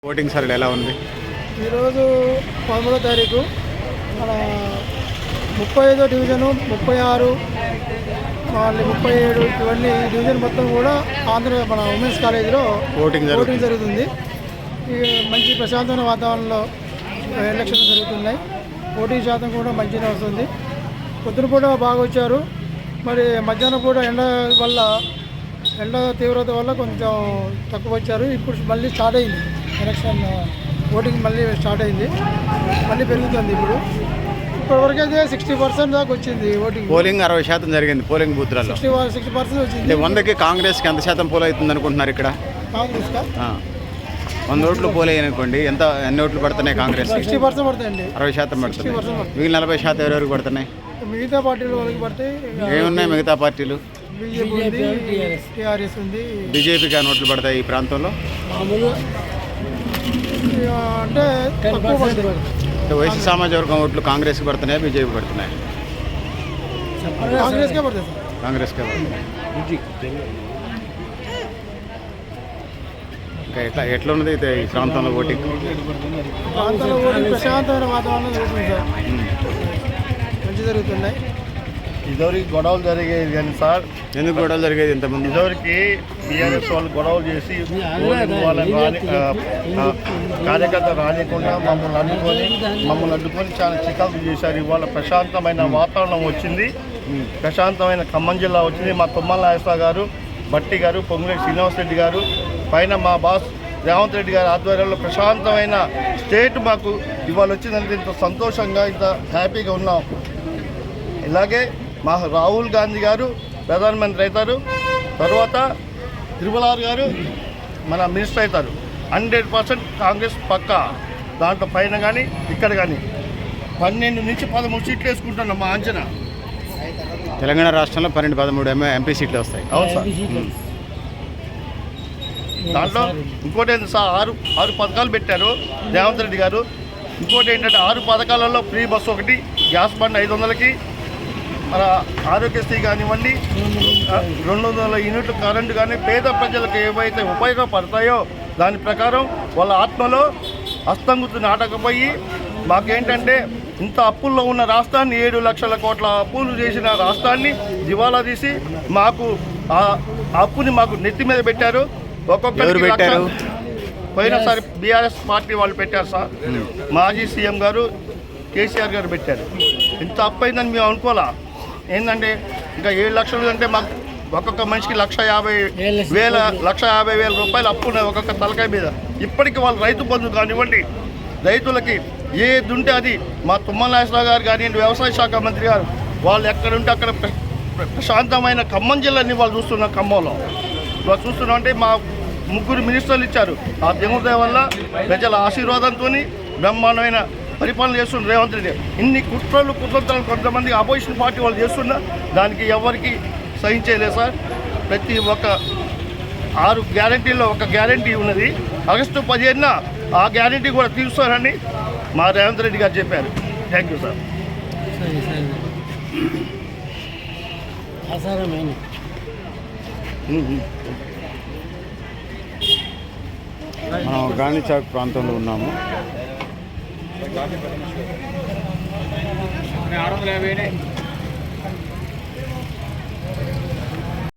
Voting సరళి ఎలా ఉంది? ఈరోజు 13వ తారీఖు మన 35వ డివిజను, 36, మళ్ళీ 37 ఇవన్నీ డివిజన్ మొత్తం కూడా మన ఉమెన్స్ కాలేజీలో ఓటింగ్ జరుగుతుంది. మంచి ప్రశాంతమైన వాతావరణంలో ఎలక్షన్లు జరుగుతున్నాయి. ఓటింగ్ శాతం కూడా మంచిగా వస్తుంది. పొద్దున పూట బాగా వచ్చారు. మరి మధ్యాహ్నం పూట ఎండ తీవ్రత వల్ల కొంచెం తక్కువ వచ్చారు. ఇప్పుడు మళ్ళీ స్టార్ట్ అయింది ఎలక్షన్, ఓటింగ్ మళ్ళీ స్టార్ట్ అయింది, మళ్ళీ పెరుగుతుంది. ఇప్పటివరకు అయితే 60% దాకా వచ్చింది ఓటింగ్. పోలింగ్ 60% జరిగింది. పోలింగ్ బూత్లలో 60% వచ్చింది. 100కి కాంగ్రెస్కి ఎంత శాతం పోల్ అవుతుంది అనుకుంటున్నారు? ఇక్కడ కాంగ్రెస్ 100 ఓట్లు పోల్ అయ్యానుకోండి, ఎన్ని ఓట్లు పడుతున్నాయి? కాంగ్రెస్ 60% పడతాయండి. 60% పడుతుంది. మిగిలిన 40% ఎవరెవరికి పడుతున్నాయి? మిగతా పార్టీల వాళ్ళకి పడతాయి. ఏమున్నాయి మిగతా పార్టీలు? బీజేపీ ఉంది, టీఆర్ఎస్ ఉంది. బీజేపీకి ఆ ఓట్లు పడతాయి ఈ ప్రాంతంలో? అంటే తక్కువ పడుతుంది. వైసీ సామాజిక వర్గం ఓట్లు కాంగ్రెస్కి పడుతున్నాయి, బీజేపీ పడుతున్నాయి? కాంగ్రెస్కే పడుతుంది సార్. కాంగ్రెస్కే పడుతున్నాయి. ఇంకా ఎట్లా ఉన్నది ఈ ప్రాంతంలో ఓటింగ్? ప్రశాంతమైన వాతావరణం జరుగుతుంది సార్, మంచి జరుగుతున్నాయి. ఇదివరకు గొడవలు జరిగేది కానీ సార్. ఎందుకు గొడవలు జరిగేది ఇంతకుముందు? ఇదివరకు టీఆర్ఎస్ వాళ్ళు గొడవలు చేసి వాళ్ళని కార్యకర్త రానికుండా మమ్మల్ని అడ్డుకొని చాలా చికాకు చేశారు. ఇవాళ ప్రశాంతమైన వాతావరణం వచ్చింది, ప్రశాంతమైన ఖమ్మం జిల్లా వచ్చింది. మా తుమ్మల నాగేశ్వరరావు గారు, బట్టి గారు, పొంగులేటి శ్రీనివాసరెడ్డి గారు, పైన మా బాస్ రేవంత్ రెడ్డి గారి ఆధ్వర్యంలో ప్రశాంతమైన స్టేట్ మాకు ఇవాళ వచ్చిందంటే ఇంత సంతోషంగా, ఇంత హ్యాపీగా ఉన్నాం. ఇలాగే మా రాహుల్ గాంధీ గారు ప్రధానమంత్రి అవుతారు, తర్వాత త్రిపులార్ గారు మన మినిస్టర్ అవుతారు. 100% కాంగ్రెస్ పక్కా. దాంట్లో పైన కానీ ఇక్కడ కానీ 12 నుంచి 13 సీట్లు వేసుకుంటున్నాం మా అంచనా. తెలంగాణ రాష్ట్రంలో 12-13 ఎంపీ సీట్లు వస్తాయి. అవును సార్. దాంట్లో ఇంకోటి ఏంటి సార్, 6 పథకాలు పెట్టారు రేవంత్ రెడ్డి గారు. ఇంకోటి ఏంటంటే 6 పథకాలలో ఫ్రీ బస్సు ఒకటి, గ్యాస్ బండ్ 500కి, మన ఆరోగ్యశ్రీ కానివ్వండి, 200 యూనిట్లు కరెంటు కానీ, పేద ప్రజలకు ఏవైతే ఉపయోగపడతాయో దాని ప్రకారం వాళ్ళ ఆత్మలో అస్తంగుతు నాటకపోయి మాకేంటంటే ఇంత అప్పుల్లో ఉన్న రాష్ట్రాన్ని 7 లక్షల కోట్ల అప్పులు చేసిన రాష్ట్రాన్ని దివాలా తీసి మాకు ఆ అప్పుని మాకు నెత్తి మీద పెట్టారు. ఒక్కొక్కరికి పెట్టారు. పోయినసారి బీఆర్ఎస్ పార్టీ వాళ్ళు పెట్టారు సార్. మాజీ సీఎం గారు కేసీఆర్ గారు పెట్టారు. ఇంత అప్పు అయిందని మేము అనుకోవాలా. ఏంటంటే ఇంకా 7 లక్షలు అంటే మాకు ఒక్కొక్క మనిషికి 1,50,000 రూపాయలు అప్పు ఉన్నాయి ఒక్కొక్క తలకాయ మీద. ఇప్పటికీ వాళ్ళు రైతు బంధు కానివ్వండి, రైతులకి ఏది ఉంటే అది, మా తుమ్మల నాగేశ్వరరావు గారు కానివ్వండి, వ్యవసాయ శాఖ మంత్రి గారు, వాళ్ళు ఎక్కడుంటే అక్కడ ప్రశాంతమైన ఖమ్మం జిల్లాని వాళ్ళు చూస్తున్నారు. ఖమ్మంలో వాళ్ళు చూస్తున్నాం అంటే మా 3 మినిస్టర్లు ఇచ్చారు. ఆ దేవుడి వల్ల ప్రజల ఆశీర్వాదంతో బ్రహ్మాండమైన పరిపాలన చేస్తున్నారు రేవంత్ రెడ్డి. ఇన్ని కుట్రలు కొంతమంది అపోజిషన్ పార్టీ వాళ్ళు చేస్తున్నా దానికి ఎవరికి సహించలేదు సార్. ప్రతి ఒక్క 6 గ్యారంటీల్లో ఒక గ్యారంటీ ఉన్నది. ఆగస్టు 15న ఆ గ్యారంటీ కూడా తీరుస్తారని మా రేవంత్ రెడ్డి గారు చెప్పారు. Thank you sir. మనం గాంధీ చౌక్ ప్రాంతంలో ఉన్నాము. 650